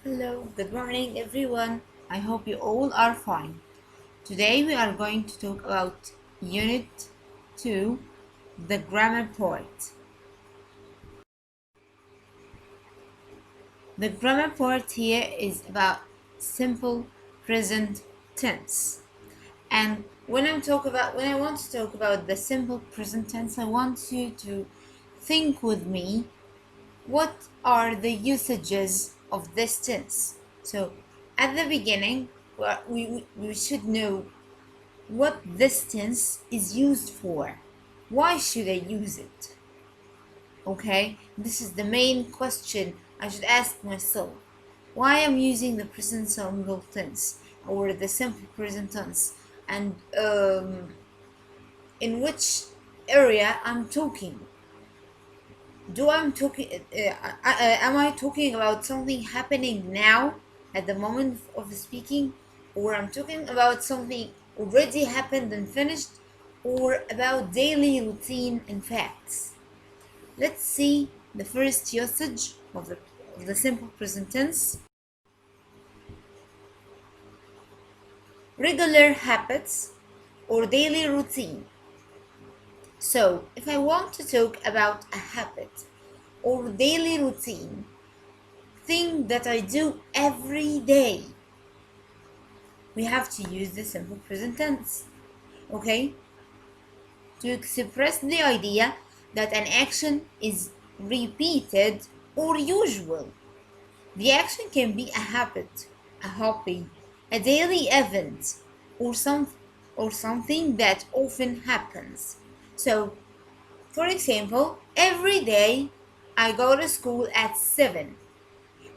Hello, good morning everyone. I hope you all are fine. Today we are going to talk about Unit 2, the grammar part. The grammar part here is about simple present tense. And when I want to talk about the simple present tense, I want you to think with me what are the usages of this tense. So at the beginning, we should know what this tense is used for. Why should I use it? Okay, this is the main question I should ask myself. Why I'm using the present simple tense or the simple present tense, and in which area I'm talking. Do I'm talking? Am I talking about something happening now at the moment of speaking, or I'm talking about something already happened and finished, or about daily routine and facts? Let's see the first usage of the simple present tense. Regular habits or daily routine. So, if I want to talk about a habit or daily routine, thing that I do every day, we have to use the simple present tense, okay? To express the idea that an action is repeated or usual. The action can be a habit, a hobby, a daily event, or something that often happens. So, for example, every day I go to school at 7.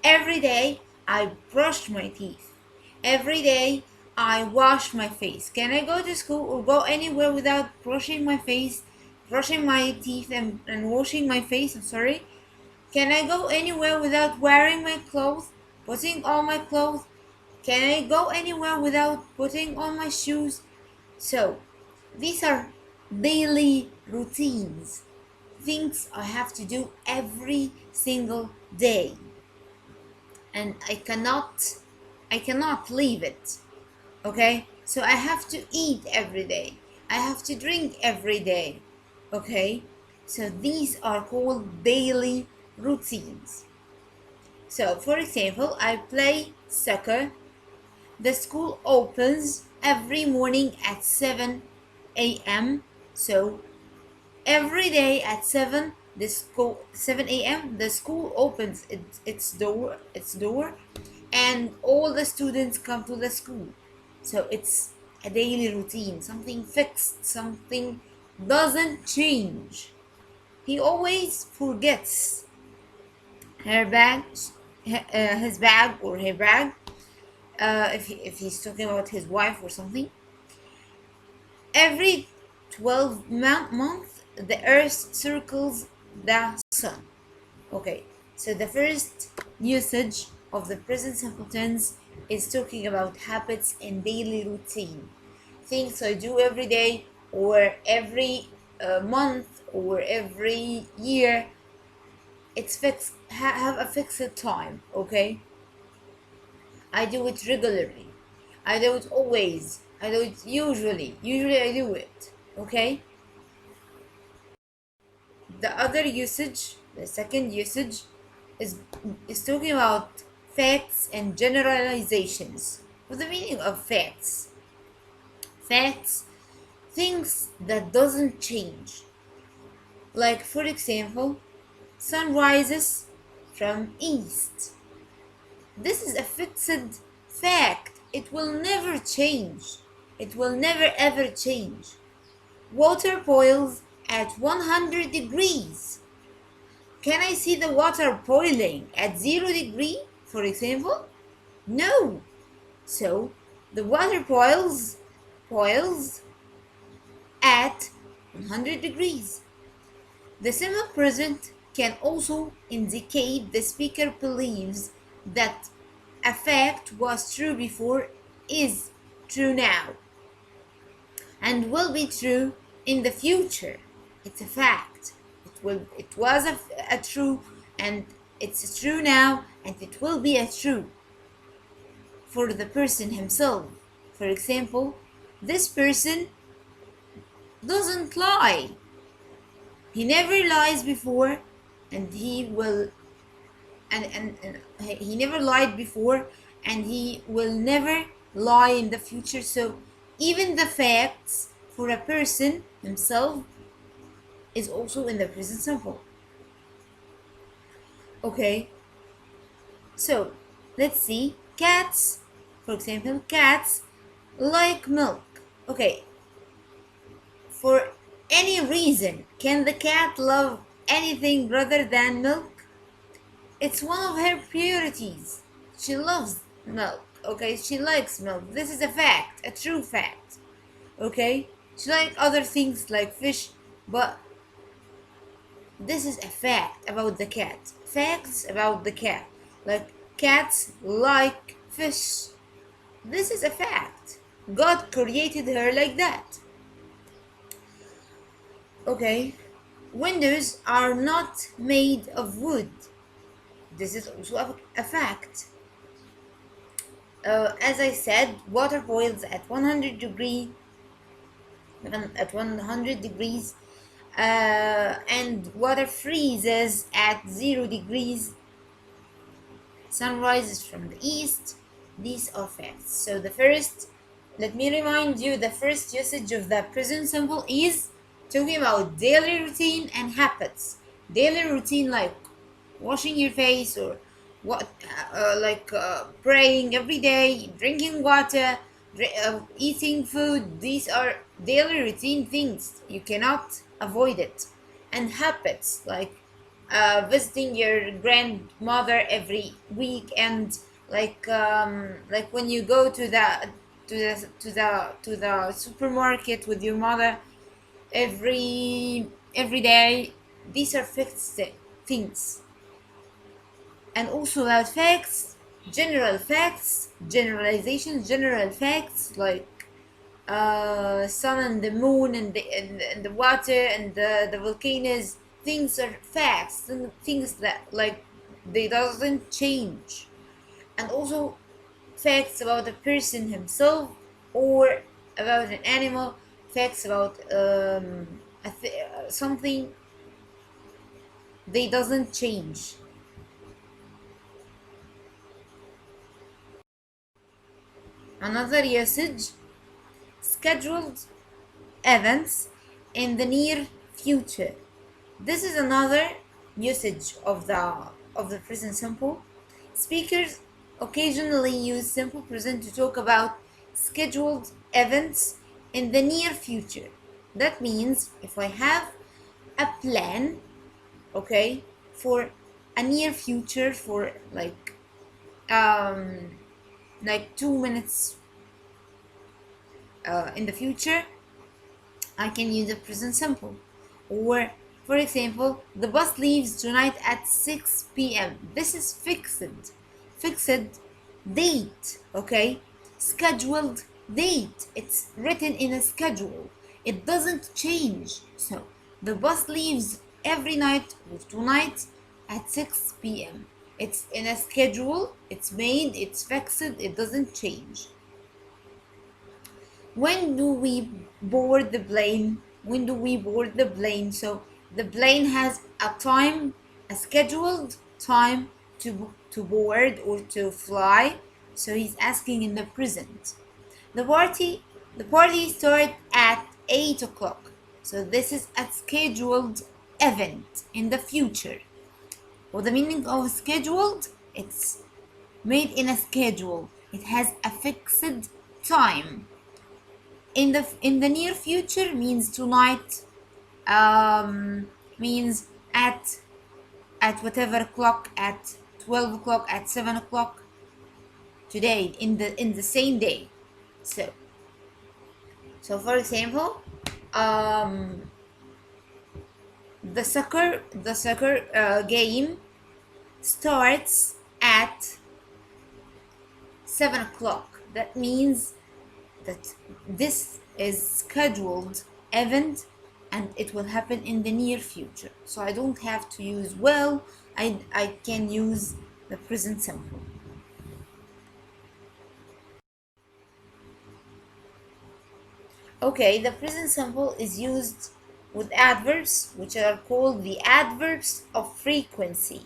Every day I brush my teeth. Every day I wash my face. Can I go to school or go anywhere without brushing my face, brushing my teeth and washing my face? I'm sorry. Can I go anywhere without wearing my clothes, putting on my clothes? Can I go anywhere without putting on my shoes? So, these are daily routines, things I have to do every single day, and I cannot leave it. Okay, so I have to eat every day, I have to drink every day. Okay, so these are called daily routines. So for example, I play soccer. The school opens every morning at 7 a.m. So every day at 7 a.m. the school opens its door, and all the students come to the school. So it's a daily routine, something fixed, something doesn't change. He always forgets her bag, his bag or her bag, if he's talking about his wife or something. Every 12 months, the earth circles the sun. Okay, so the first usage of the present simple tense is talking about habits and daily routine. Things I do every day or every month or every year. It's fixed, have a fixed time, okay? I do it regularly. I do it always. I do it usually. Usually I do it, okay? The other usage, the second usage, is is talking about facts and generalizations. What's the meaning of facts? Facts, things that doesn't change. Like for example, sun rises from east. This is a fixed fact. It will never change. It will never ever change. Water boils at 100 degrees. Can I see the water boiling at 0 degree, for example? No. So the water boils at 100 degrees. The simple present can also indicate the speaker believes that a fact was true before, is true now, and will be true in the future. It's a fact. It was a true, and it's true now, and it will be a true. for the person himself. For example, this person doesn't lie. He never lies before, and he will and he never lied before, and he will never lie in the future. So even the facts for a person himself is also in the present simple. Okay, so let's see. Cats, for example, cats like milk. Okay, for any reason, can the cat love anything rather than milk? It's one of her priorities. She loves milk. Okay, she likes milk. This is a fact, a true fact. Okay, she likes other things like fish, but this is a fact about the cat. Facts about the cat, like cats like fish. This is a fact. God created her like that. Okay, windows are not made of wood. This is also a fact. As I said, water boils at 100 degrees, and water freezes at 0 degrees. Sun rises from the east. These are facts. So the first, let me remind you, the first usage of the present simple is talking about daily routine and habits. Daily routine like washing your face, or what, praying every day, drinking water, eating food. These are daily routine things. You cannot avoid it. And habits like visiting your grandmother every week, and like when you go to the supermarket with your mother every day. These are fixed things. And also about facts, general facts, generalizations, general facts like sun and the moon, and the water, and the volcanoes. Things are facts, and things that like they doesn't change. And also facts about a person himself, or about an animal. Facts about something, they doesn't change. Another usage, scheduled events in the near future. This is another usage of the present simple. Speakers occasionally use simple present to talk about scheduled events in the near future. That means if I have a plan, okay, for a near future, for um 2 minutes in the future, I can use the present simple. Or, for example, the bus leaves tonight at 6 p.m. This is fixed date, okay? Scheduled date. It's written in a schedule. It doesn't change. So, the bus leaves every night or tonight at 6 p.m. It's in a schedule, it's made, it's fixed, it doesn't change. When do we board the plane? When do we board the plane? So the plane has a time, a scheduled time to board or to fly. So he's asking in the present. The party starts at 8 o'clock. So this is a scheduled event in the future. What the meaning of scheduled? It's made in a schedule. It has a fixed time. In the near future means tonight, means at whatever clock, at 12 o'clock, at 7 o'clock, today, in the same day. So for example, the soccer game starts at 7 o'clock. That means that this is scheduled event, and it will happen in the near future. So I don't have to use will, I can use the present simple. Okay, the present simple is used with adverbs, which are called the adverbs of frequency.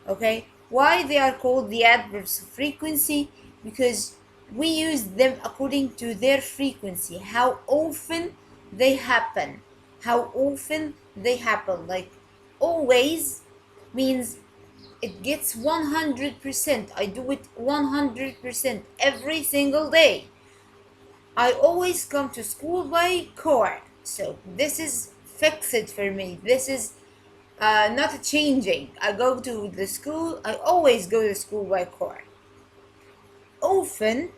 Okay, why they are called the adverbs of frequency? Because we use them according to their frequency, how often they happen, like always means it gets 100%. I do it 100% every single day. I always come to school by car, so this is fixed for me. This is not changing. I go to the school. I always go to school by car. Often,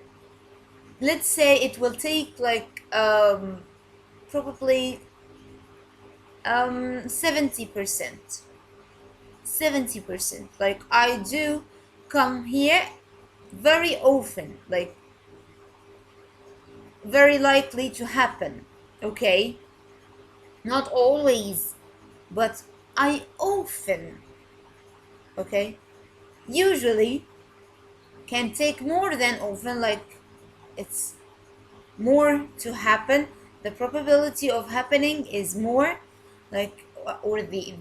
let's say it will take like probably 70%. 70%. Like I do come here very often. Like very likely to happen. Okay, not always, but I often. Okay, usually can take more than often. Like it's more to happen, the probability of happening is more, like or the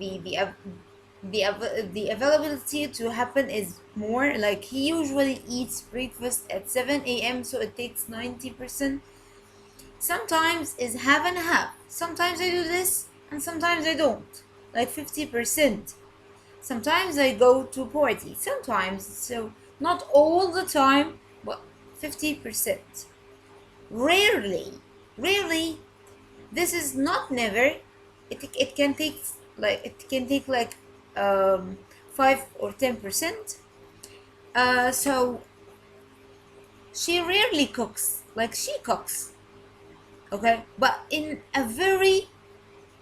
availability to happen is more. Like he usually eats breakfast at 7 a.m., so it takes 90%. Sometimes is half and half. Sometimes I do this and sometimes I don't, like 50%. Sometimes I go to party, sometimes, so not all the time, but 50%. Rarely, this is not never. It can take like 5 or 10%. So she rarely cooks, like she cooks, okay, but in a very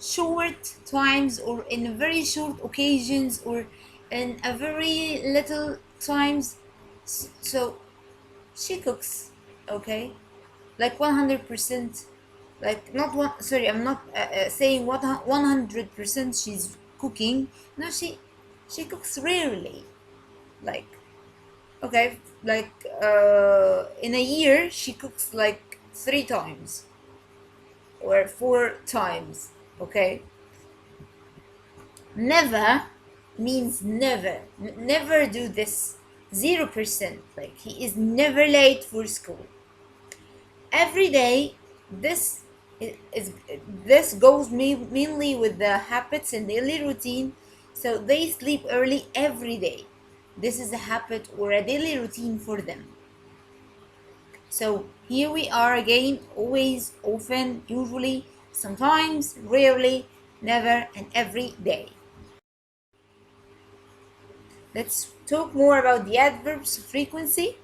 short times, or in very short occasions, or in a very little times. So she cooks, okay, like 100%. Like not one, sorry, I'm not saying what 100% she's cooking. No, she cooks rarely. Like okay, like in a year she cooks like 3 times or 4 times. Okay, never means never. Never do this. 0%. Like he is never late for school. Every day. This is this goes mainly with the habits and daily routine. So they sleep early every day. This is a habit or a daily routine for them. So here we are again: always, often, usually, sometimes, rarely, never, and every day. Let's talk more about the adverbs frequency.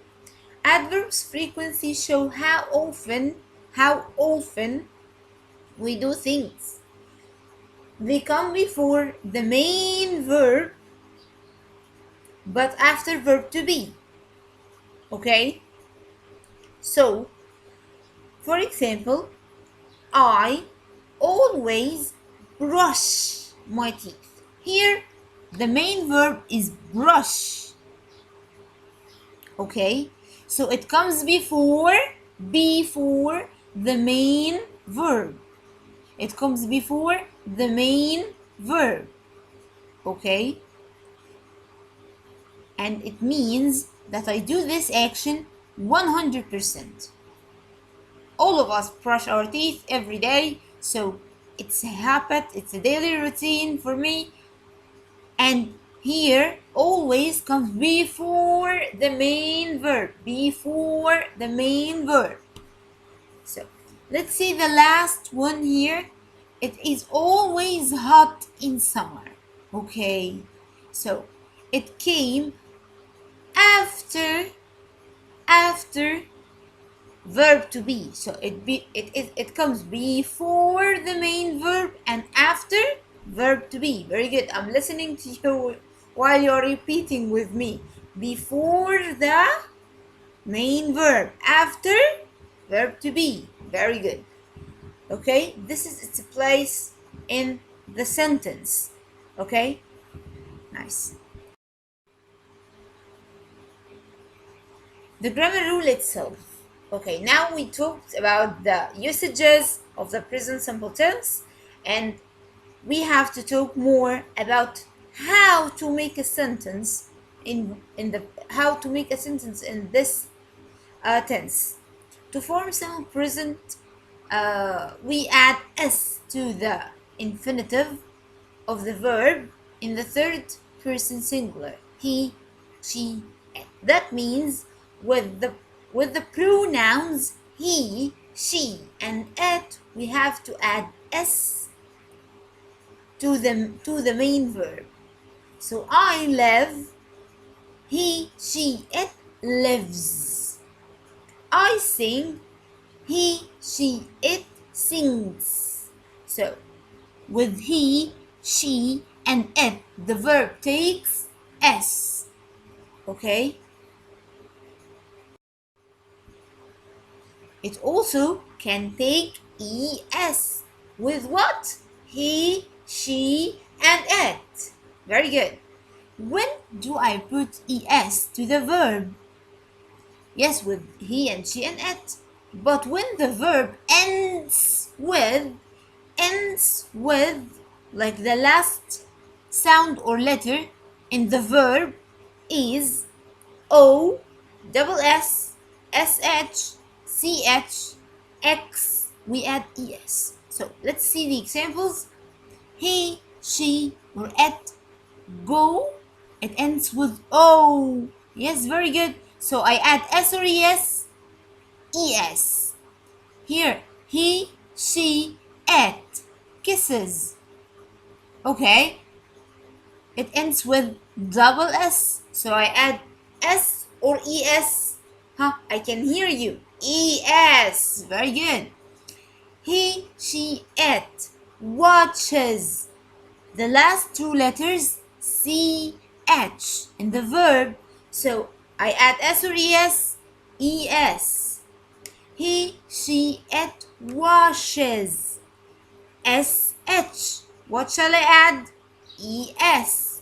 Adverbs frequency show how often we do things. They come before the main verb, but after verb to be. Okay? So, for example, I always brush my teeth. Here, the main verb is brush. Okay? So it comes before the main verb. It comes before the main verb. Okay? And it means that I do this action 100%. All of us brush our teeth every day, so it's a habit, it's a daily routine for me. And here always comes before the main verb. Before the main verb. So let's see the last one here. It is always hot in summer. Okay, so it came after verb to be. So it comes before the main verb and after verb to be. Very good. I'm listening to you while you're repeating with me. Before the main verb, after verb to be. Very good. Okay, this is its place in the sentence. Okay, nice. The grammar rule itself. Okay, now we talked about the usages of the present simple tense, and we have to talk more about how to make a sentence in the how to make a sentence in this tense. To form simple present, we add s to the infinitive of the verb in the third person singular. He, she, it. That means with the pronouns he, she, and it, we have to add s to the main verb. So I live, he, she, it lives. I sing, he, she, it sings. So with he, she, and it, the verb takes s. Okay? It also can take es. With what? He, she, and it. Very good. When do I put es to the verb? Yes, with he and she and it. But when the verb ends with like the last sound or letter in the verb is o, double s, sh, ch, x, we add es. So let's see the examples. He, she, or it go, it ends with o. Yes, very good. So I add s or es. Here, he, she, it kisses. Okay, it ends with double s. So I add s or es. Huh, I can hear you. Es. Very good. He, she, it watches. The last two letters ch in the verb. So I add s or es. He, she, it washes. sh. What shall I add? Es.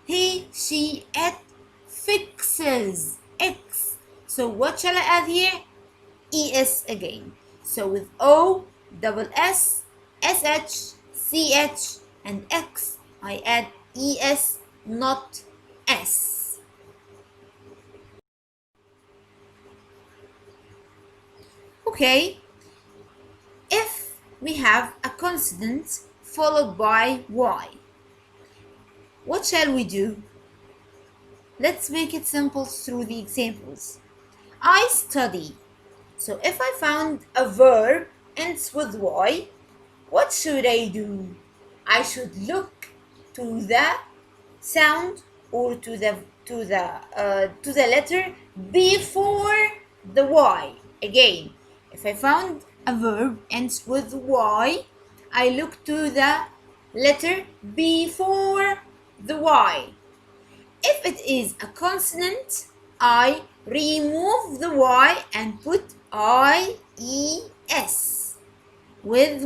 He, she, it fixes. X. So what shall I add here? Es again. So with o, double s, sh, ch, and x, I add es, not s. Okay, if we have a consonant followed by y, what shall we do? Let's make it simple through the examples. I study. So if I found a verb ends with y, what should I do? I should look to the sound or to the letter before the y. Again, if I found a verb ends with y, I look to the letter before the y. If it is a consonant, I remove the y and put ies. With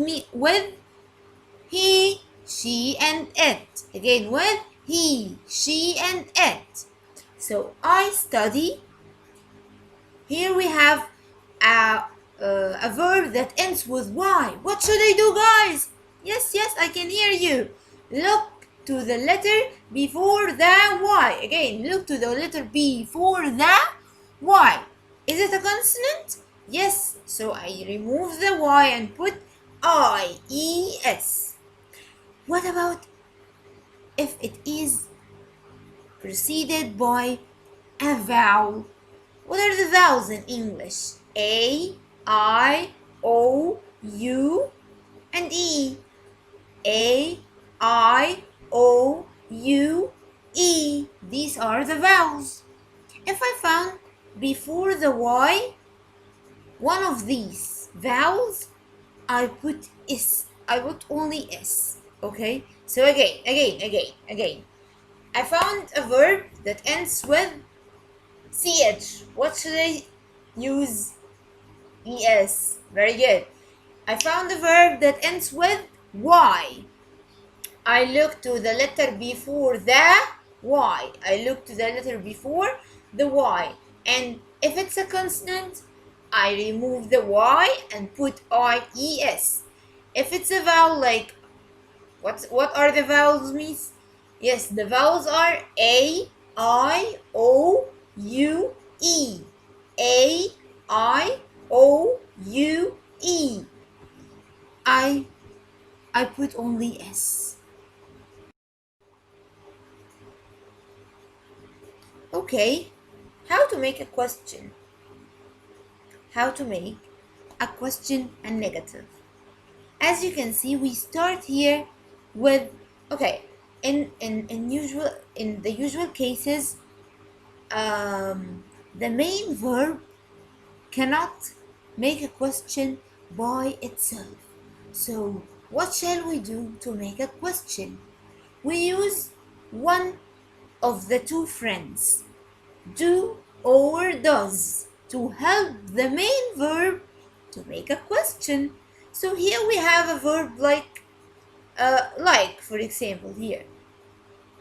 he, she, and it. Again, with he, she, and it. So I study. Here we have a verb that ends with y. What should I do, guys? Yes, I can hear you. Look to the letter before the y. Again, look to the letter before the y. Is it a consonant? Yes, so I remove the y and put ies. What about if it is preceded by a vowel? What are the vowels in English? A, I, O, U, and E. A, I, O, U, E. These are the vowels. If I found before the Y one of these vowels, I put S. I put only S. Okay? So again. I found a verb that ends with ch. What should I use? Es. Very good. I found a verb that ends with y. I look to the letter before the y. I look to the letter before the y. And if it's a consonant, I remove the Y and put IES. If it's a vowel, like what are the vowels, miss? Yes, the vowels are A, I, O, U, E. A, I, O, U, E. I I put only S. Okay. How to make a question? How to make a question a negative? As you can see, we start here with, okay, in the usual cases, the main verb cannot make a question by itself. So what shall we do to make a question? We use one of the two friends, do or does, to help the main verb to make a question. So here we have a verb like, for example, here.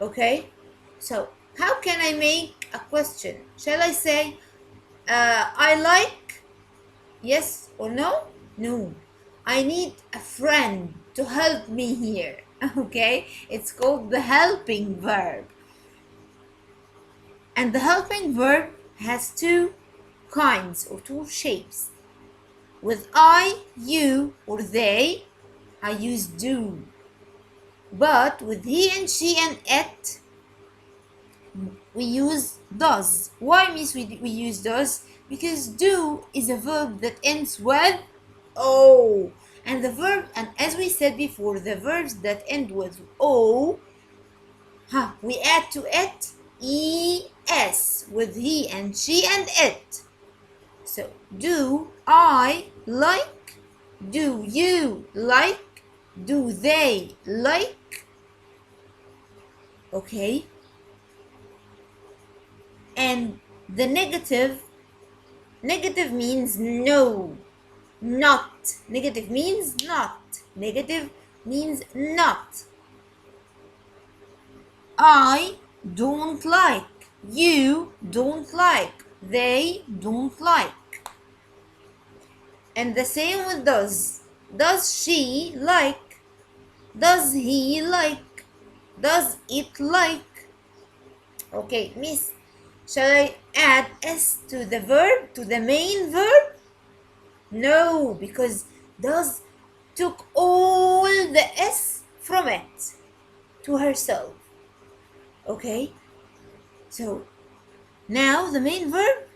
Okay, so how can I make a question? Shall I say, I like, yes or no? No, I need a friend to help me here. Okay, it's called the helping verb. And the helping verb has two kinds or two shapes. With I, you, or they, I use do. But with he and she and it, we use does. Why, miss, we use does? Because do is a verb that ends with O. And the verb, and as we said before, the verbs that end with O, we add to it es with he and she and it. So, do I like? Do you like? Do they like? Okay. And the negative means no, not. Negative means not. Negative means not. I don't like. You don't like. They don't like. And the same with does. Does she like? Does he like? Does it like? Okay, miss, shall I add s to the verb, to the main verb? No, because does took all the s from it to herself. Okay, so now the main verb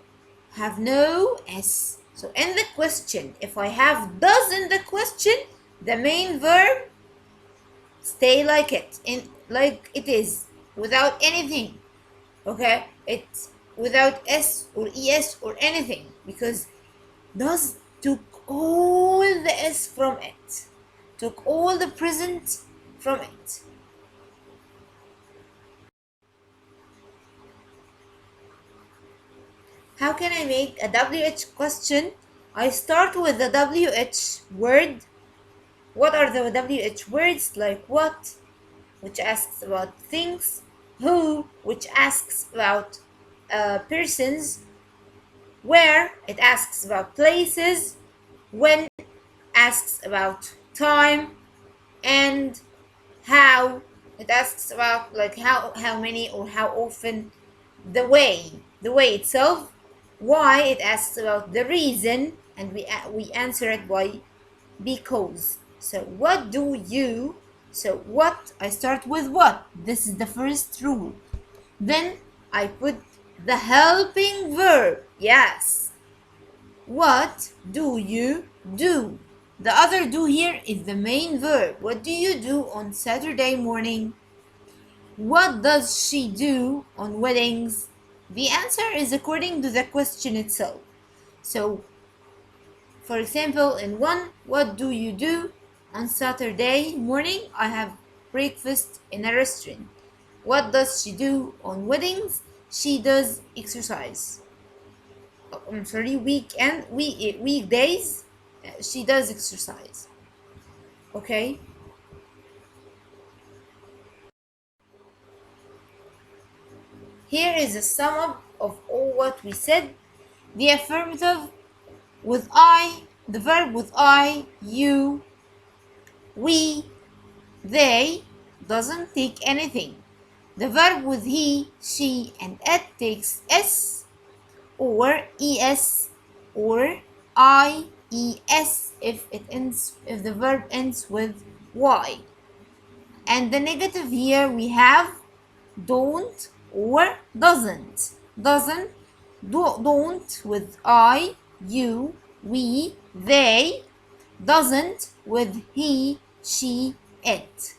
have no s. So in the question, if I have does in the question, the main verb stay like it is, without anything. Okay, it's without s or es or anything, because does took all the s from it, took all the present from it. How can I make a WH question? I start with the WH word. What are the WH words? Like what, which asks about things, who, which asks about persons, where, it asks about places, when, asks about time, and how, it asks about like how many or how often, the way itself, why, it asks about the reason, and we answer it by because. So what do you, so what, I start with what, this is the first rule. Then I put the helping verb, yes. What do you do? The other do here is the main verb. What do you do on Saturday morning? What does she do on weddings? The answer is according to the question itself. So, for example, in one, what do you do on Saturday morning? I have breakfast in a restaurant. What does she do on weddings? She does exercise. I'm sorry, weekdays, she does exercise. Okay, here is a sum up of all what we said. The affirmative with I, the verb with I, you, we, they doesn't take anything. The verb with he, she, and it takes s or es or ies if the verb ends with y. And the negative here we have don't or doesn't. Doesn't, don't with I, you, we, they. Doesn't with he, she, it.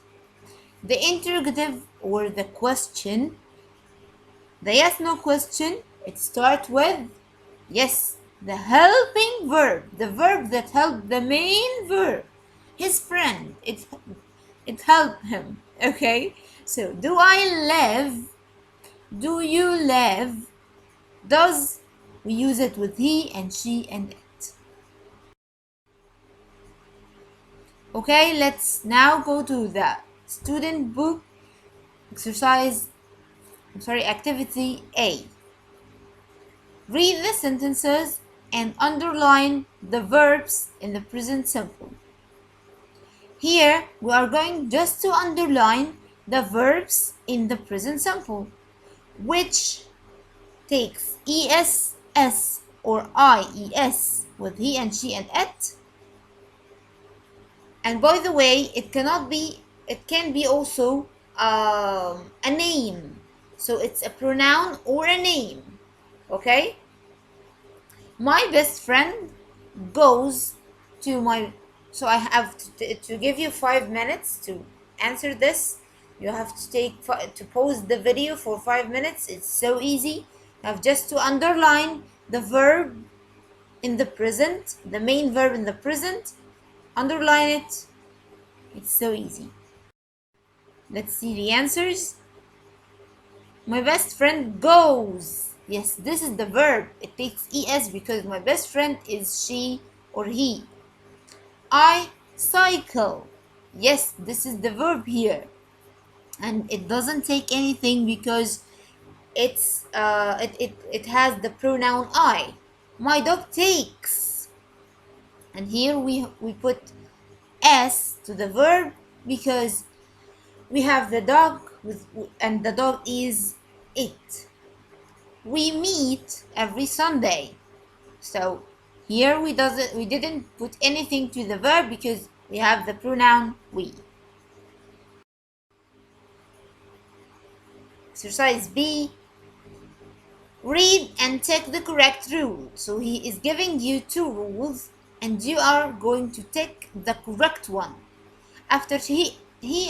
The interrogative or the question, the yes no question, it starts with yes, the helping verb, the verb that helped the main verb, his friend. It helped him. Okay, so do I live? Do you live? Does, we use it with he and she and it. Okay, let's now go to the student book activity A. Read the sentences and underline the verbs in the present simple. Here we are going just to underline the verbs in the present simple, which takes es, s, or ies with he and she and it. And by the way, it can be also a name. So it's a pronoun or a name. Okay? My best friend goes to my, so I have to give you 5 minutes to answer this. You have to pause the video for 5 minutes. It's so easy. You have just to underline the verb in the present, the main verb in the present. Underline it. It's so easy. Let's see the answers. My best friend goes. Yes, this is the verb. It takes es because my best friend is she or he. I cycle. Yes, this is the verb here. And it doesn't take anything because it has the pronoun I. My dog takes. And here we put s to the verb because we have the dog and the dog is it. We meet every Sunday. So here we didn't put anything to the verb because we have the pronoun we. Exercise B. Read and tick the correct rule. So he is giving you 2 rules and you are going to tick the correct one. After he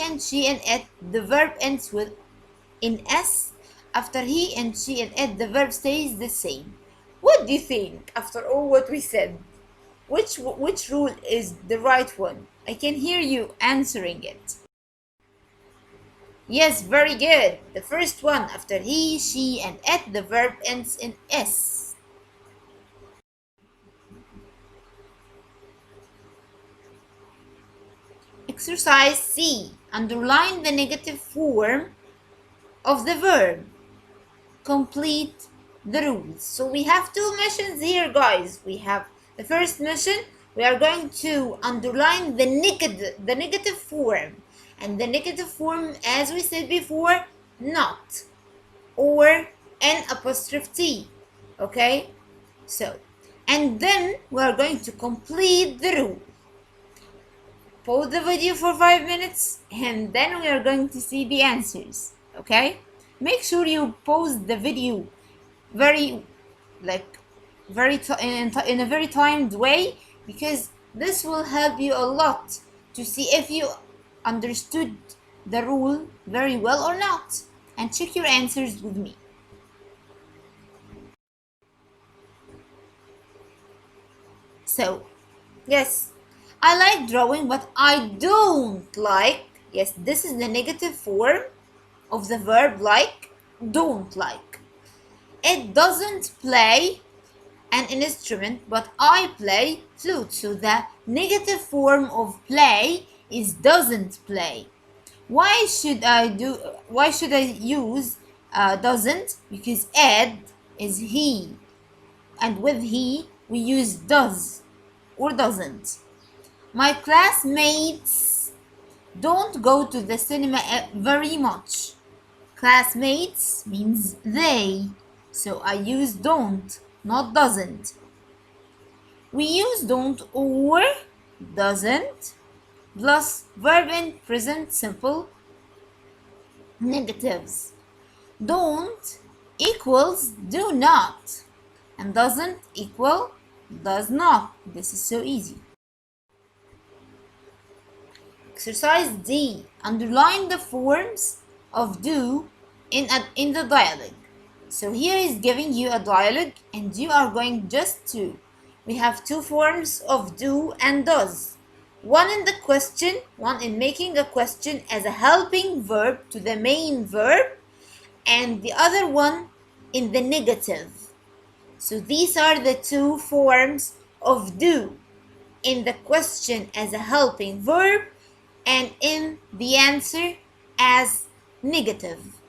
and she and it, the verb ends with in s. After he and she and it, the verb stays the same. What do you think after all what we said? Which rule is the right one? I can hear you answering it. Yes, very good. The first one, after he, she, and it, the verb ends in s. Exercise C. Underline the negative form of the verb. Complete the rules. So we have 2 missions here, guys. We have the first mission. We are going to underline the negative form. And the negative form, as we said before, not or n''T. Okay? So, and then we are going to complete the rule. Pause the video for 5 minutes and then we are going to see the answers. Okay? Make sure you pause the video in a very timed way because this will help you a lot to see if you understood the rule very well or not, and check your answers with me. So, yes, I like drawing, but I don't like. Yes, this is the negative form of the verb like, don't like. It doesn't play an instrument, but I play flute. So the negative form of play is doesn't play. Why should I use doesn't? Because Ed is he, and with he we use does or doesn't. My classmates don't go to the cinema very much. Classmates means they, so I use don't, not doesn't. We use don't or doesn't plus verb in present simple negatives. Don't equals do not and doesn't equal does not. This is so easy. Exercise D. Underline the forms of do in the dialogue. So here is giving you a dialogue and you are going just to. We have two forms of do and does. One in the question, one in making a question as a helping verb to the main verb, and the other one in the negative. So these are the two forms of do in the question as a helping verb and in the answer as negative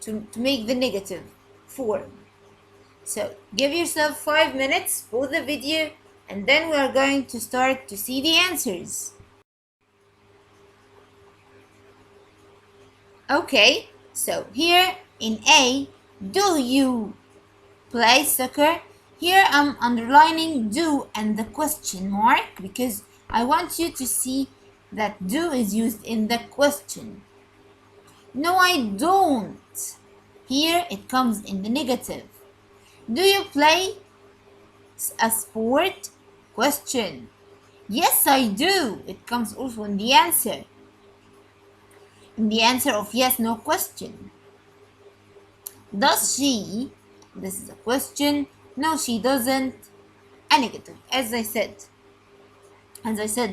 to make the negative form. So give yourself 5 minutes, pause the video, and then we are going to start to see the answers. Okay, so here in A, do you play soccer? Here I'm underlining do and the question mark because I want you to see that do is used in the question. No, I don't. Here it comes in the negative. Do you play a sport? Question. Yes, I do. It comes also in the answer. In the answer of yes, no question. Does she? This is a question. No, she doesn't. A negative, as I said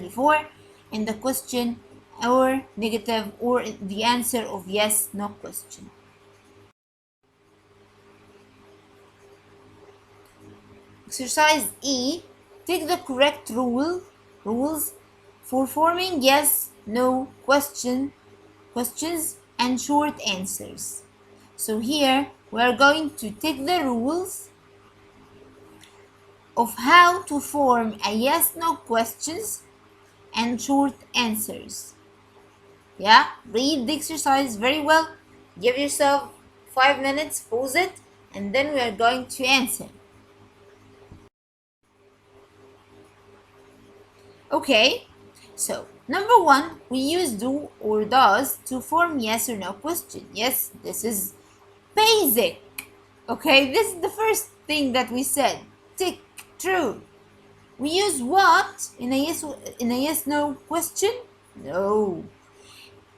before, in the question or negative or the answer of yes, no question. Exercise E. Take the correct rules for forming yes, no questions and short answers. So here we are going to take the rules of how to form a yes, no questions and short answers. Yeah, read the exercise very well. Give yourself 5 minutes, pause it, and then we are going to answer. Okay, so number one, we use do or does to form yes or no question. Yes, this is basic. Okay, this is the first thing that we said. Tick, true. We use what in a yes no question? No.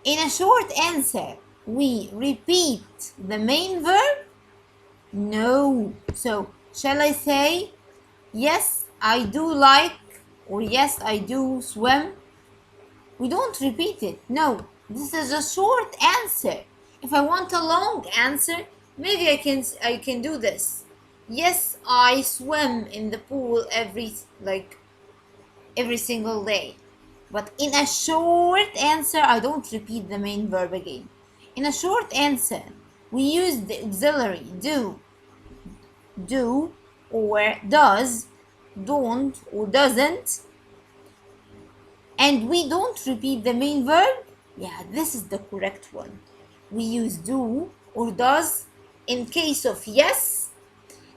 In a short answer, we repeat the main verb? No. So, shall I say, yes, I do like, or yes, I do swim? We don't repeat it. No. This is a short answer. If I want a long answer, maybe I can do this. Yes, I swim in the pool every single day. But in a short answer, I don't repeat the main verb again. In a short answer, we use the auxiliary do or does, don't or doesn't, and we don't repeat the main verb. Yeah, this is the correct one. We use do or does in case of yes,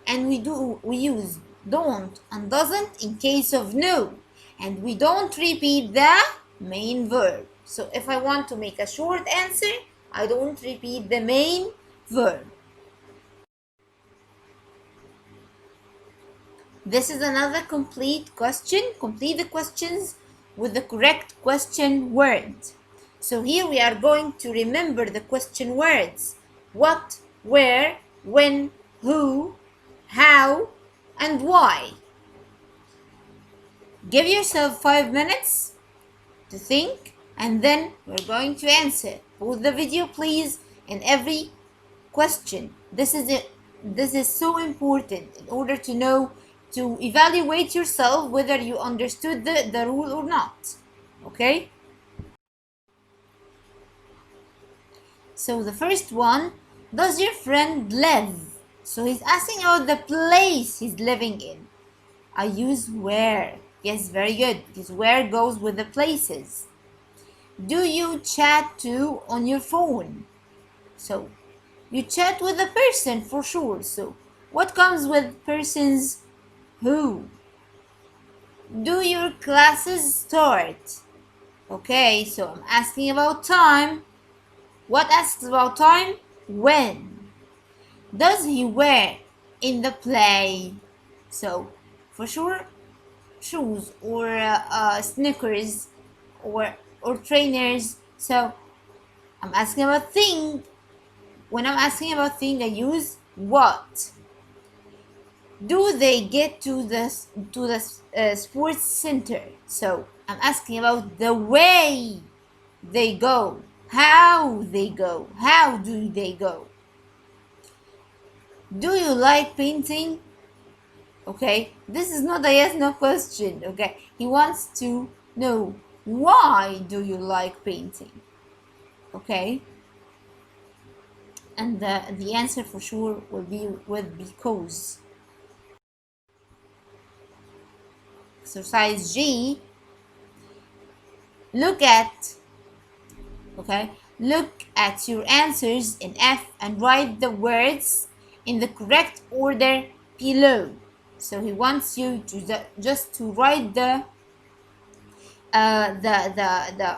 and we use don't and doesn't in case of no, and we don't repeat the main verb. So if I want to make a short answer, I don't repeat the main verb. This is another complete question. Complete the questions with the correct question words. So here we are going to remember the question words. What, where, when, who, how, and why. Give yourself 5 minutes to think and then we're going to answer. Pause the video please in every question. This is so important in order to know, to evaluate yourself whether you understood the rule or not. Okay? So the first one, does your friend live So he's asking about the place he's living in. I use where. Yes, very good, because where goes with the places. Do you chat to on your phone? So you chat with a person for sure. So what comes with persons? Who? Do your classes start? Okay, so I'm asking about time. What asks about time? When? Does he wear in the play? So for sure, shoes or sneakers or trainers. So I'm asking about thing. When I'm asking about thing, I use what. Do they get to the sports center? So I'm asking about the way they go. How they go. How do they go? Do you like painting? Okay, this is not a yes no question. Okay, he wants to know, why do you like painting? Okay, and the answer for sure will be with because. Exercise G. Look at, okay, look at your answers in F and write the words in the correct order below. So he wants you to just to write the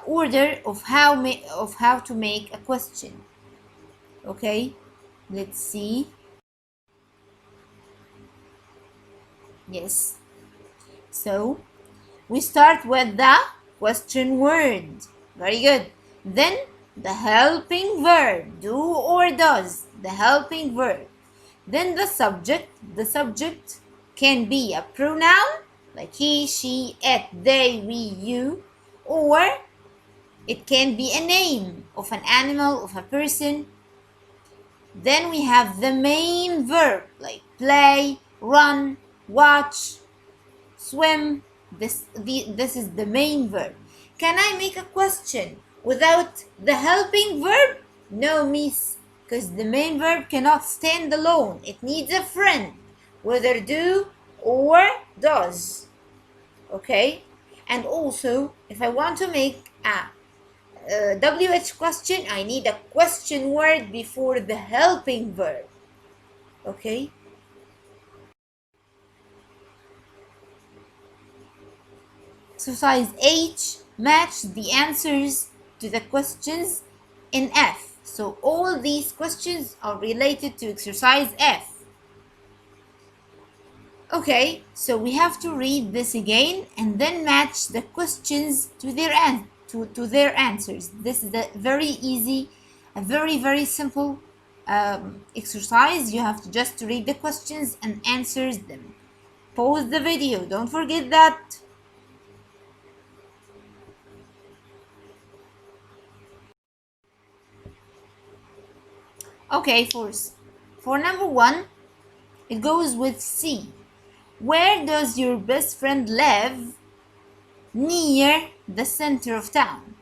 order of how to make a question. Okay, let's see. Yes, so we start with the question word. Very good. Then the helping verb, do or does, the helping verb. Then the subject. The subject can be a pronoun like he, she, it, they, we, you, or it can be a name of an animal, of a person. Then we have the main verb like play, run, watch, swim. This is the main verb. Can I make a question without the helping verb? No, miss, because the main verb cannot stand alone. It needs a friend, whether do or does. Okay? And also, if I want to make a WH question, I need a question word before the helping verb. Okay? Exercise H, match the answers to the questions in F. So all these questions are related to exercise F. Okay, so we have to read this again and then match the questions to their answers. This is a very easy, a very simple exercise. You have to just read the questions and answer them. Pause the video, don't forget that. Okay, for number one, it goes with C. Where does your best friend live? Near the center of town.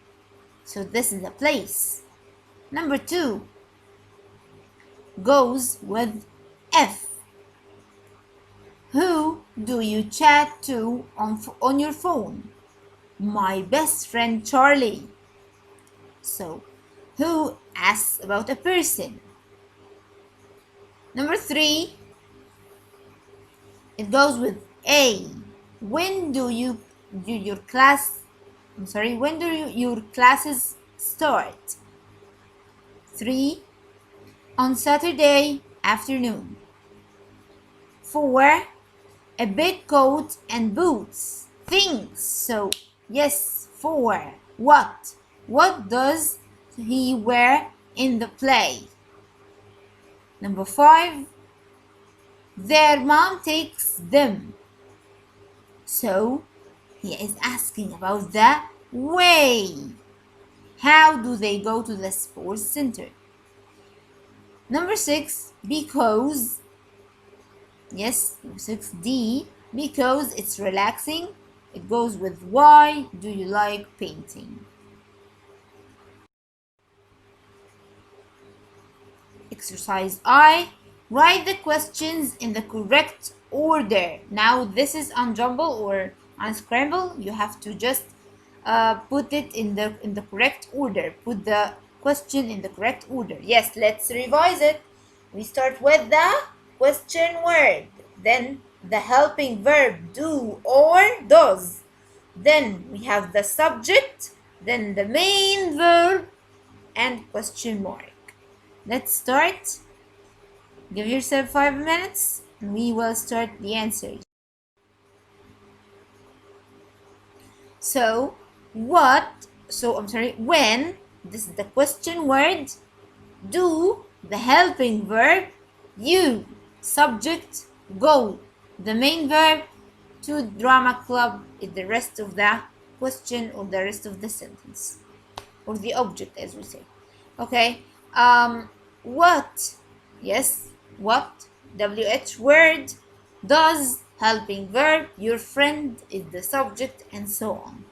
So this is a place. Number two goes with F. Who do you chat to on your phone? My best friend Charlie. So who asks about a person? Number three, it goes with A. When do you do your class? When do your classes start? 3. On Saturday afternoon. 4. A big coat and boots. Things. So, yes, 4. What? What does he wear in the play? Number 5. Their mom takes them. So, he is asking about the way. How do they go to the sports center? Number 6, because, yes, number 6D, because it's relaxing. It goes with why do you like painting? Exercise I, Write the questions in the correct order. Now this is unjumble or unscramble. You have to just put it in the correct order. Put the question in the correct order. Yes, let's revise it. We start with the question word, then the helping verb do or does. Then we have the subject, then the main verb, and question mark. Let's start. Give yourself 5 minutes and we will start the answers. So, when, this is the question word, do, the helping verb, you, subject, go, the main verb, to drama club is the rest of the question or the rest of the sentence, or the object as we say. Okay, what, yes, what, WH word, does, helping verb, your friend is the subject, and so on.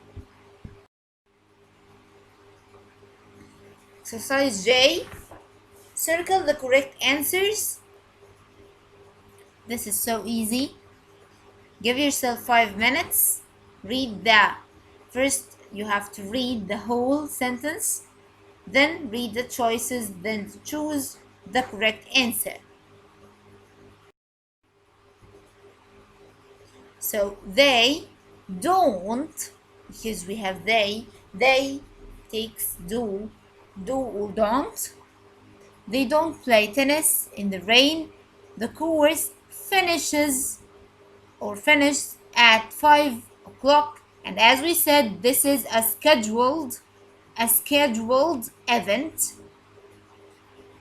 Exercise J, circle the correct answers. This is so easy. Give yourself 5 minutes. Read the first, you have to read the whole sentence, then read the choices, then choose the correct answer. So they don't, because we have they takes do or don't. They don't play tennis in the rain. The course finished at 5 o'clock. And as we said, this is a scheduled event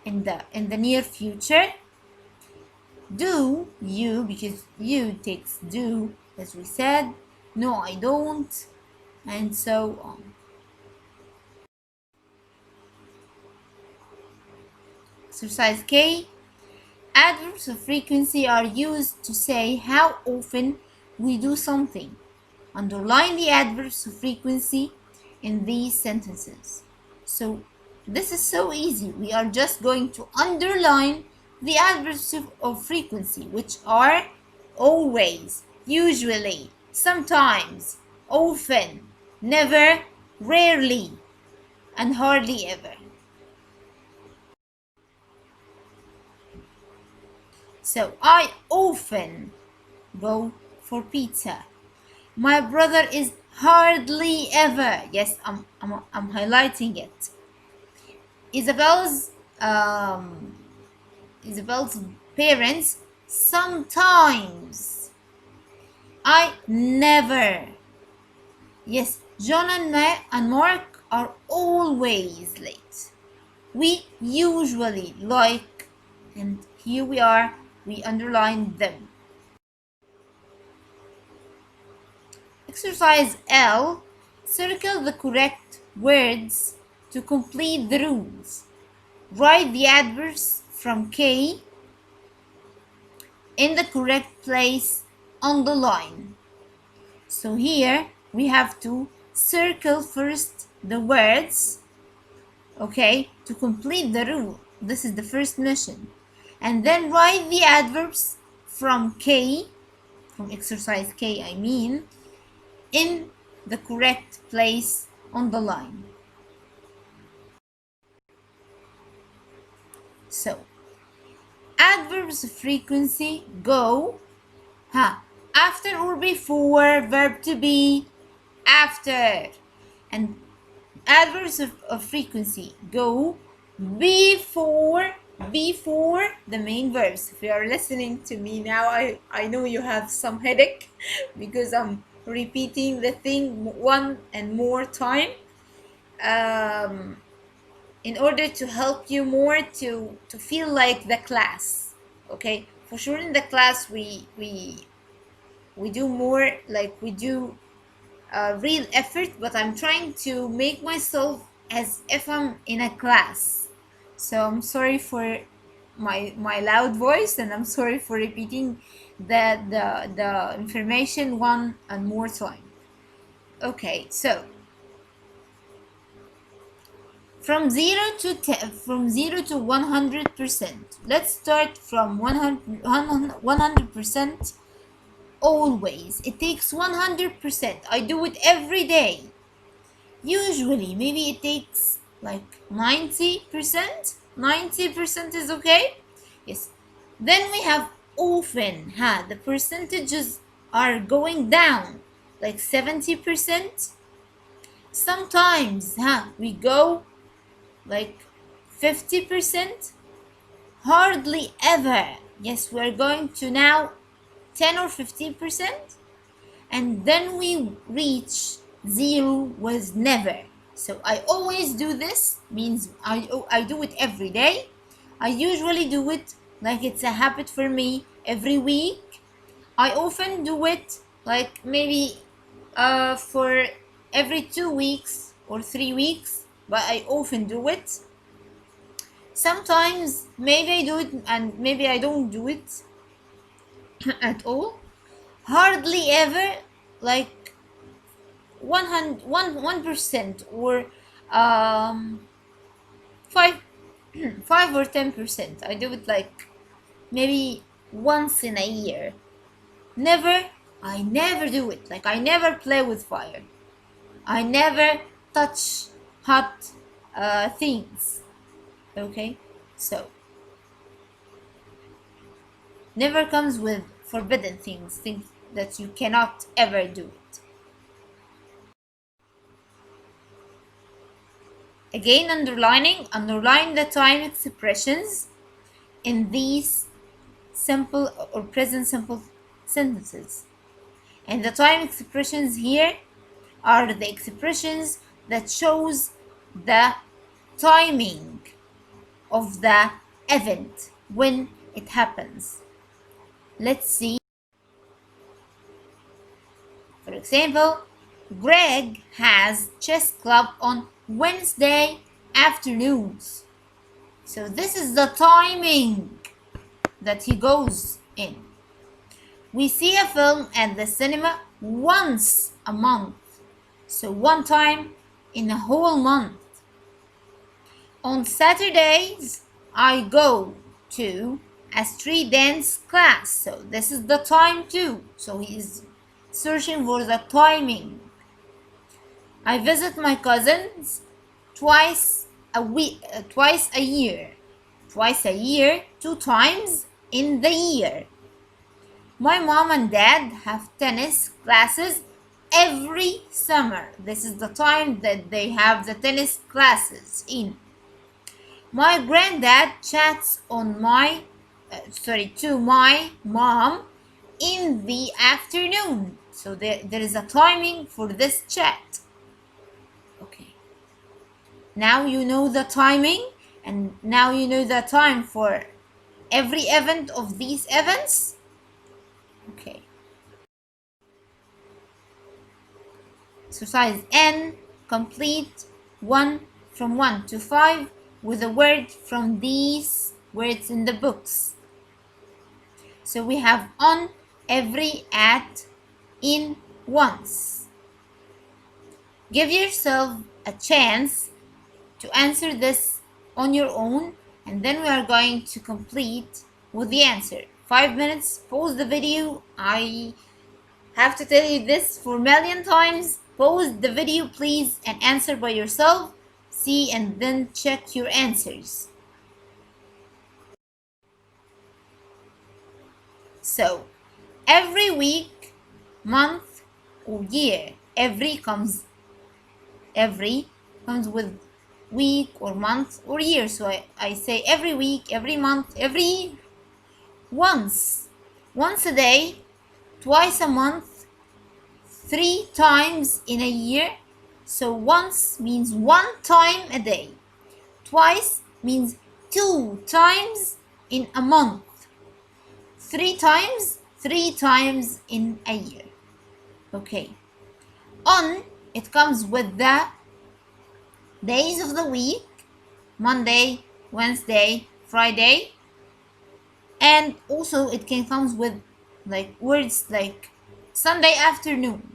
in the near future. Do you, because you takes do as we said. No, I don't, and so on. Exercise K. Adverbs of frequency are used to say how often we do something. Underline the adverbs of frequency in these sentences. So this is so easy. We are just going to underline the adverbs of frequency, which are always, usually, sometimes, often, never, rarely, and hardly ever. So I often go for pizza. My brother is hardly ever. Yes, I'm highlighting it. Isabel's parents sometimes. I never. Yes, John and Mark are always late. We usually like, and here we are, we underline them. Exercise L. Circle the correct words to complete the rules. Write the adverbs from K in the correct place on the line. So here we have to circle first the words, okay, to complete the rule. This is the first mission. And then write the adverbs from K, from exercise K I mean, in the correct place on the line. So, adverbs of frequency go after or before, verb to be, after. And adverbs of frequency go before the main verbs. If you are listening to me now, I know you have some headache because I'm repeating the thing one and more time in order to help you more to feel like the class. Okay, for sure in the class we do more, like we do real effort, but I'm trying to make myself as if I'm in a class. So I'm sorry for my loud voice, and I'm sorry for repeating the information one and more time. Okay, so From 100%. Let's start from 100%. Always. It takes 100%. I do it every day. Usually, maybe it takes like 90%. 90% is okay. Yes. Then we have often. The percentages are going down, like 70%. Sometimes, we go like 50%. Hardly ever. Yes, we're going to now 10 or 15%. And then we reach zero was never. So I always do this, means I do it every day. I usually do it like it's a habit for me every week. I often do it like maybe for every 2 weeks or 3 weeks, but I often do it. Sometimes maybe I do it and maybe I don't do it at all. Hardly ever, like 1% or um 5 5 or 10%. I do it like maybe once in a year. I never do it. Like I never play with fire. I never touch hot things. Okay, so never comes with forbidden things that you cannot ever do it. Again, underline the time expressions in these simple or present simple sentences. And the time expressions here are the expressions that shows the timing of the event when it happens. Let's see. For example, Greg has chess club on Wednesday afternoons. So this is the timing that he goes in. We see a film at the cinema once a month. So one time in a whole month. On Saturdays, I go to a street dance class. So this is the time too. So he is searching for the timing. I visit my cousins twice a year. Twice a year, 2 times in the year. My mom and dad have tennis classes every summer. This is the time that they have the tennis classes in. My granddad chats on to my mom in the afternoon. So there is a timing for this chat. Okay. Now you know the timing, and now you know the time for every event of these events. Okay. Exercise N. Complete 1 from 1 to 5 with a word from these words in the books. So we have on, every, at, in, once. Give yourself a chance to answer this on your own, and then we are going to complete with the answer. 5 minutes, pause the video. I have to tell you this for a million times. Pause the video please and answer by yourself. See and then check your answers. So every week, month or year. Every comes with week or month or year. So I say every week, every month, every year. Once a day, twice a month, 3 times in a year. So once means 1 time a day. Twice means 2 times in a month. 3 times, 3 times in a year. Okay. On, it comes with the days of the week: Monday, Wednesday, Friday. And also it can come with like words like Sunday afternoon.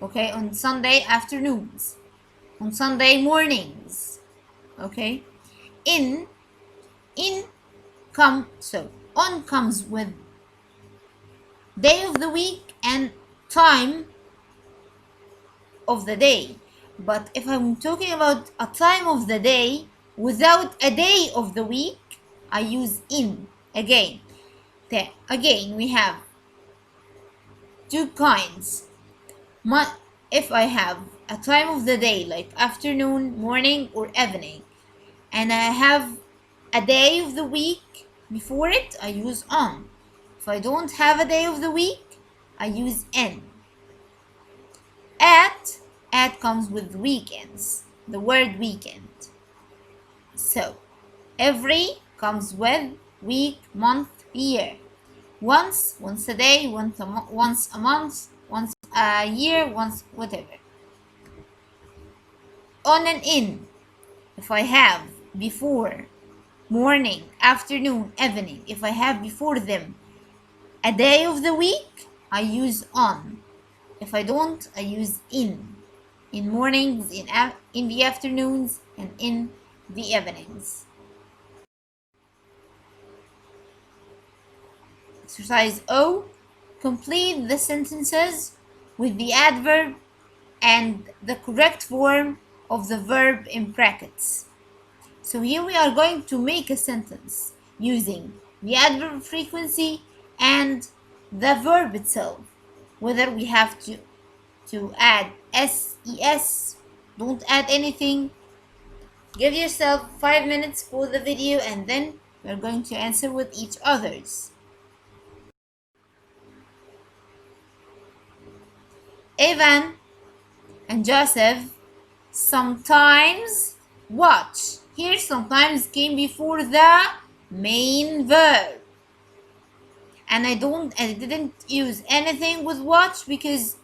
Okay, on Sunday afternoons, on Sunday mornings, Okay, in in come so on comes with day of the week and time of the day. But if I'm talking about a time of the day without a day of the week, I use in again. Then again we have two kinds. If I have a time of the day like afternoon, morning, or evening, and I have a day of the week before it, I use on. If I don't have a day of the week, I use in. At comes with weekends, the word weekend. So every comes with week, month, year. Once a day, once a month, once a year, once whatever. On and in. If I have before morning, afternoon, evening, if I have before them a day of the week, I use on. If I don't, I use in. In mornings, in the afternoons, and in the evenings. Exercise O. Complete the sentences with the adverb and the correct form of the verb in brackets. So here we are going to make a sentence using the adverb frequency and the verb itself. Whether we have to add ses, don't add anything. Give yourself 5 minutes for the video and then we're going to answer with each other's. Evan and Joseph sometimes watch. Here sometimes came before the main verb. And I didn't use anything with watch because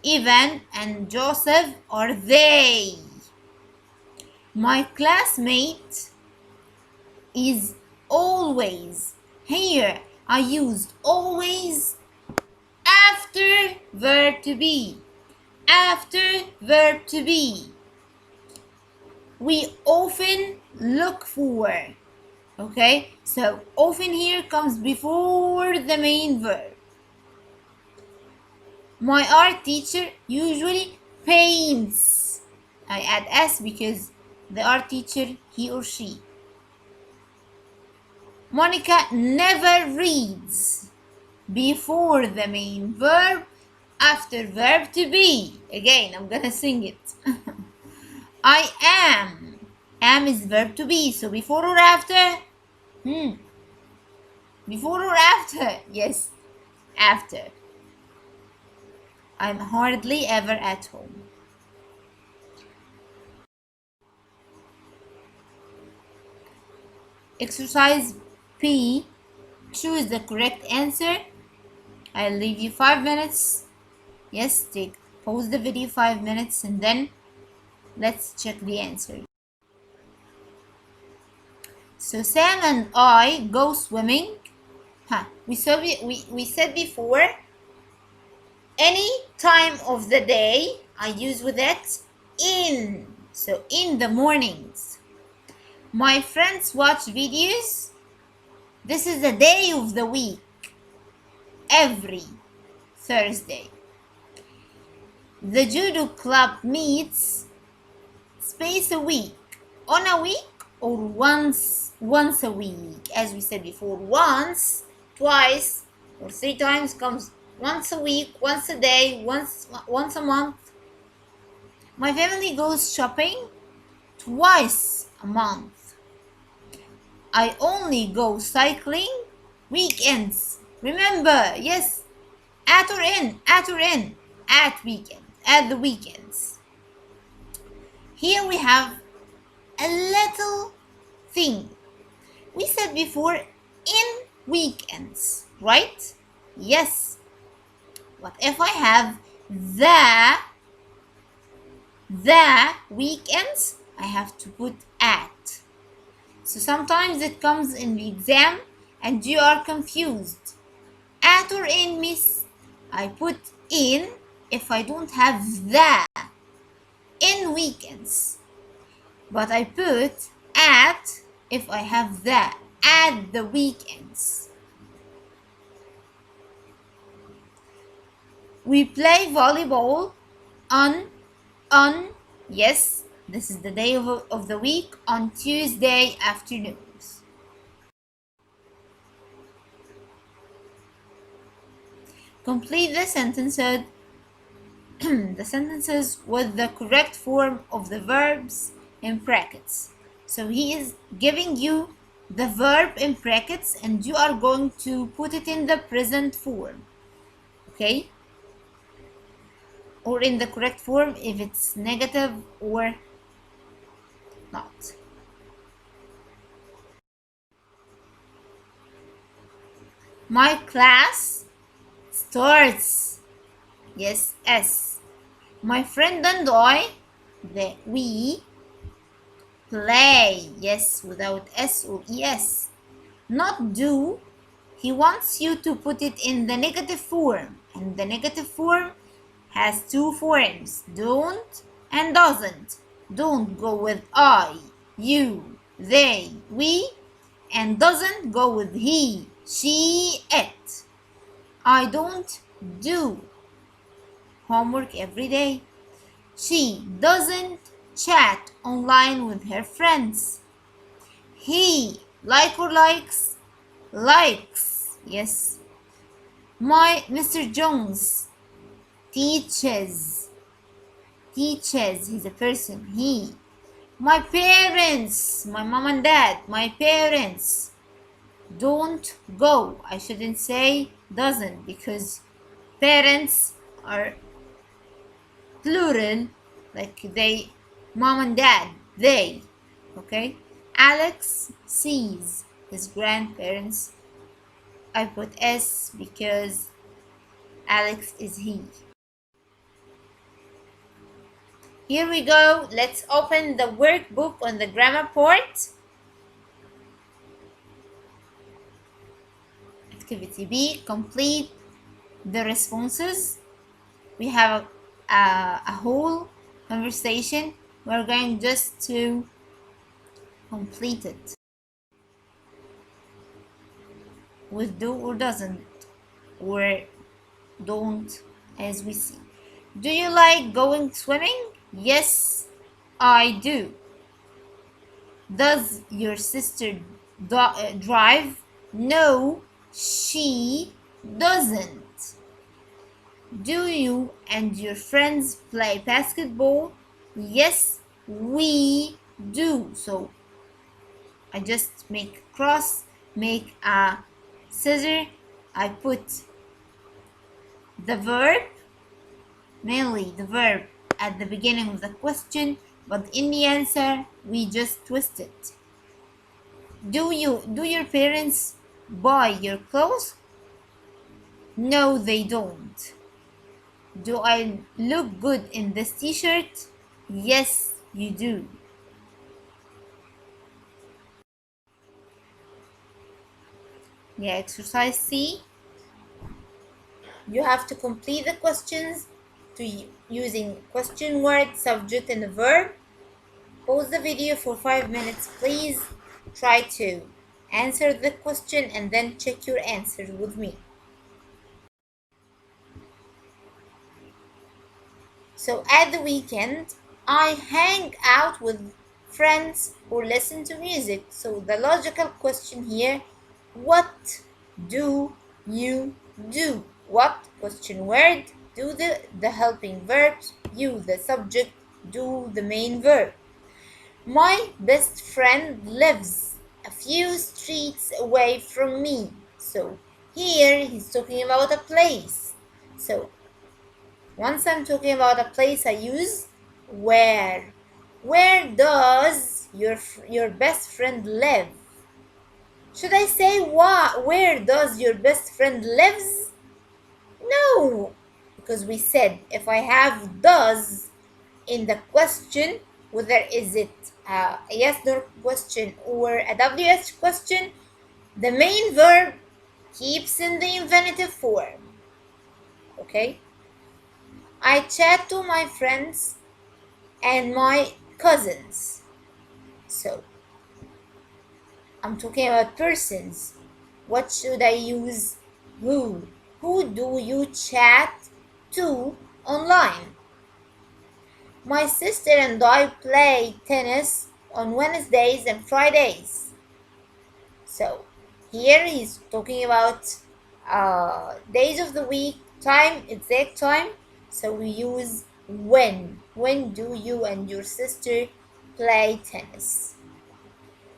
Evan and Joseph are they. My classmate is always. Here I used always after verb to be. After verb to be. We often look for. Okay, so often here comes before the main verb. My art teacher usually paints. I add s because the art teacher, he or she. Monica never reads. Before the main verb, after verb to be. Again, I'm gonna sing it. I am. Am is verb to be, so before or after? Before or after? Yes, after. I'm hardly ever at home. Exercise P. Choose the correct answer. I'll leave you 5 minutes. Yes, pause the video 5 minutes and then let's check the answer. So Sam and I go swimming. We said before, any time of the day I use with it in. So in the mornings. My friends watch videos. This is the day of the week. Every Thursday. The judo club meets space a week. On a week or once a week. As we said before, once, twice, or 3 times comes once a week, once a day, once a month. My family goes shopping twice a month. I only go cycling weekends. Remember, yes, at or in, at the weekends. Here we have a little thing. We said before in weekends, right? Yes. What if I have the weekends? I have to put at. So sometimes it comes in the exam and you are confused. At or in, miss? I put in if I don't have the. In weekends. but I put at if I have that at the weekends. We play volleyball on yes, this is the day of the week on Tuesday afternoons. Complete the sentences the sentences with the correct form of the verbs in brackets. So he is giving you the verb in brackets and you are going to put it in the present form. Okay? Or in the correct form if it's negative or not. My class starts. Yes, S. My friend and I, we play. Yes, without S or ES. Not do. He wants you to put it in the negative form. And the negative form has two forms, don't and doesn't. Don't go with I, you, they, we, and doesn't go with he, she, it. I don't do homework every day. She doesn't chat online with her friends. He likes. Yes. My Mr. Jones teaches. He's a person. He. My parents, my mom and dad, my parents don't go. I shouldn't say doesn't because parents are plural, like they, mom and dad, they. Okay? Alex sees his grandparents. I put S because Alex is he. Here we go. Let's open the workbook on the grammar part. Activity B, complete the responses. We have a whole conversation. We're going just to complete it with do or doesn't or don't, as we see. Do you like going swimming? Yes, I do. Does your sister drive? No, she doesn't. Do you and your friends play basketball? Yes, we do. So I just make a cross, make a scissor. I put the verb, mainly the verb, at the beginning of the question, but in the answer we just twist it. Do your parents buy your clothes? No, they don't. Do I look good in this t-shirt? Yes, you do. Yeah, exercise C. You have to complete the questions using question word, subject, and verb. Pause the video for 5 minutes, please. Try to answer the question and then check your answers with me. So at the weekend, I hang out with friends or listen to music. So the logical question here, what do you do? What question word, do the helping verbs, you the subject, do the main verb. My best friend lives a few streets away from me. So here he's talking about a place. So once I'm talking about a place, I use where. Where does your best friend live? Should I say what? Where does your best friend lives? No, because we said if I have does in the question, whether is it a yes no question or a WH question, the main verb keeps in the infinitive form. Okay? I chat to my friends and my cousins. So I'm talking about persons. What should I use? Who? Who do you chat to online? My sister and I play tennis on Wednesdays and Fridays. So here he's talking about days of the week, time, exact time. So we use when. When do you and your sister play tennis?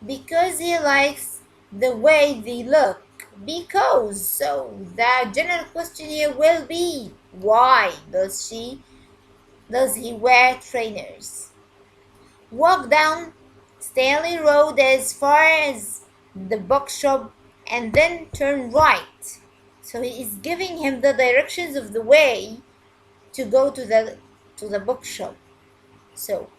Because he likes the way they look. Because. So the general question here will be why does he wear trainers? Walk down Stanley Road as far as the bookshop and then turn right. So he is giving him the directions of the way to go to the bookshop. So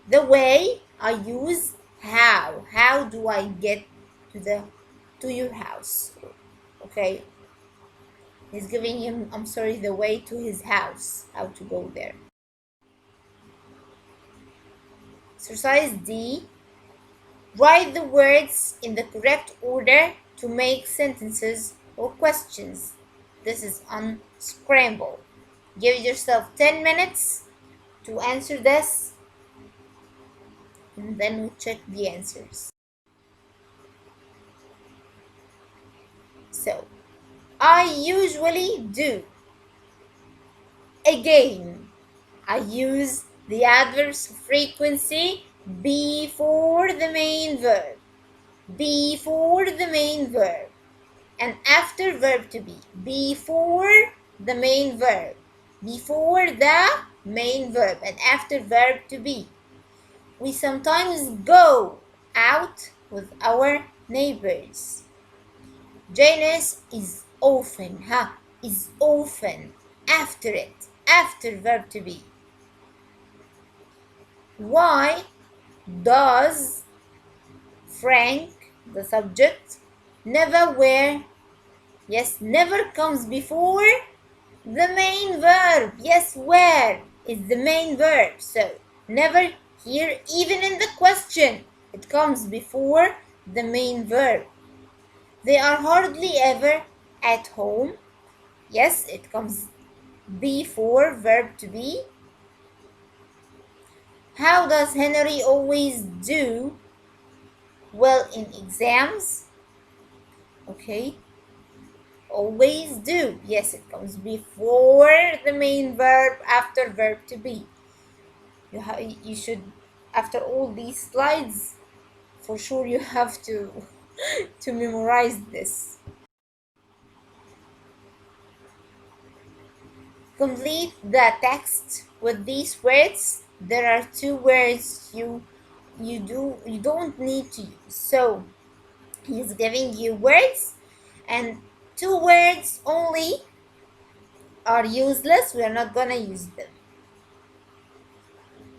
the way I use how. How do I get to your house? Okay. He's giving him, I'm sorry, the way to his house, how to go there. Exercise D. Write the words in the correct order to make sentences or questions. This is unscramble. Give yourself 10 minutes to answer this, and then we check the answers. So, I usually do. Again, I use the adverbs of frequency before the main verb. Before the main verb. And after verb to be. Before the main verb. Before the main verb. And after verb to be. We sometimes go out with our neighbors. Janice is often, is often after it, after verb to be. Why does Frank, the subject, never wear? Yes, never comes before the main verb. Yes, wear is the main verb. So, never here, even in the question, it comes before the main verb. They are hardly ever at home. Yes, it comes before verb to be. How does Henry always do well in exams? Okay, always do. Yes, it comes before the main verb, after verb to be. You should, after all these slides, for sure you have to to memorize this. Complete the text with these words. There are two words you don't need to use. So he's giving you words, and two words only are useless. We are not gonna use them.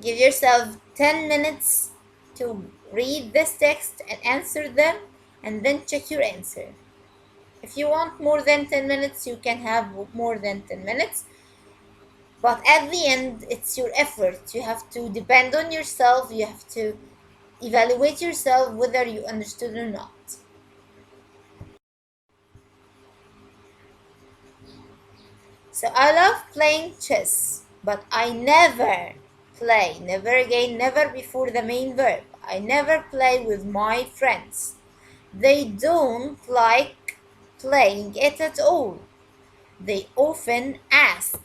Give yourself 10 minutes to read this text and answer them, and then check your answer. If you want more than 10 minutes, you can have more than 10 minutes. But at the end, it's your effort. You have to depend on yourself. You have to evaluate yourself whether you understood or not. So I love playing chess, but I never play, never again, never before the main verb. I never play with my friends. They don't like playing it at all. They often ask,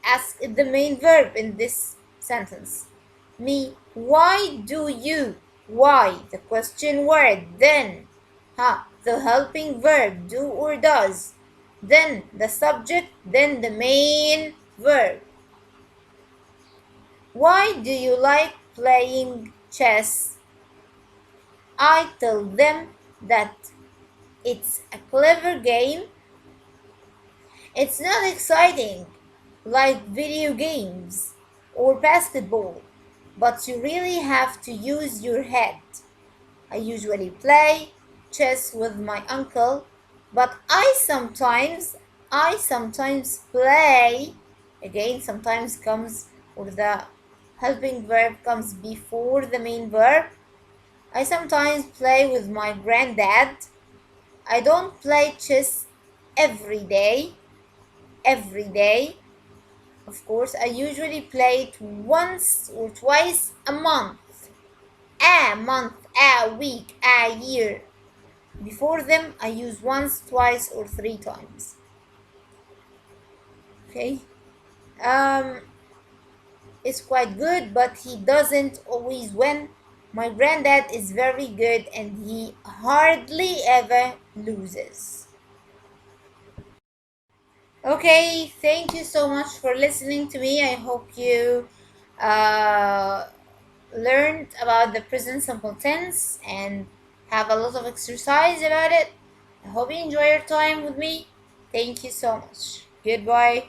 ask is the main verb in this sentence. Me, why do you? Why, the question word, then, the helping verb, do or does, then the subject, then the main verb. Why do you like playing chess? I tell them that it's a clever game. It's not exciting like video games or basketball, but you really have to use your head. I usually play chess with my uncle, but I sometimes play, again, sometimes comes with the helping verb comes before the main verb. I sometimes play with my granddad. I don't play chess every day. Every day. Of course, I usually play it once or twice a month. A month, a week, a year. Before them, I use once, twice, or three times. Okay. Um, it's quite good, but he doesn't always win. My granddad is very good and he hardly ever loses. Okay, thank you so much for listening to me. I hope you uh, learned about the present simple tense and have a lot of exercise about it. I hope you enjoy your time with me. Thank you so much. Goodbye.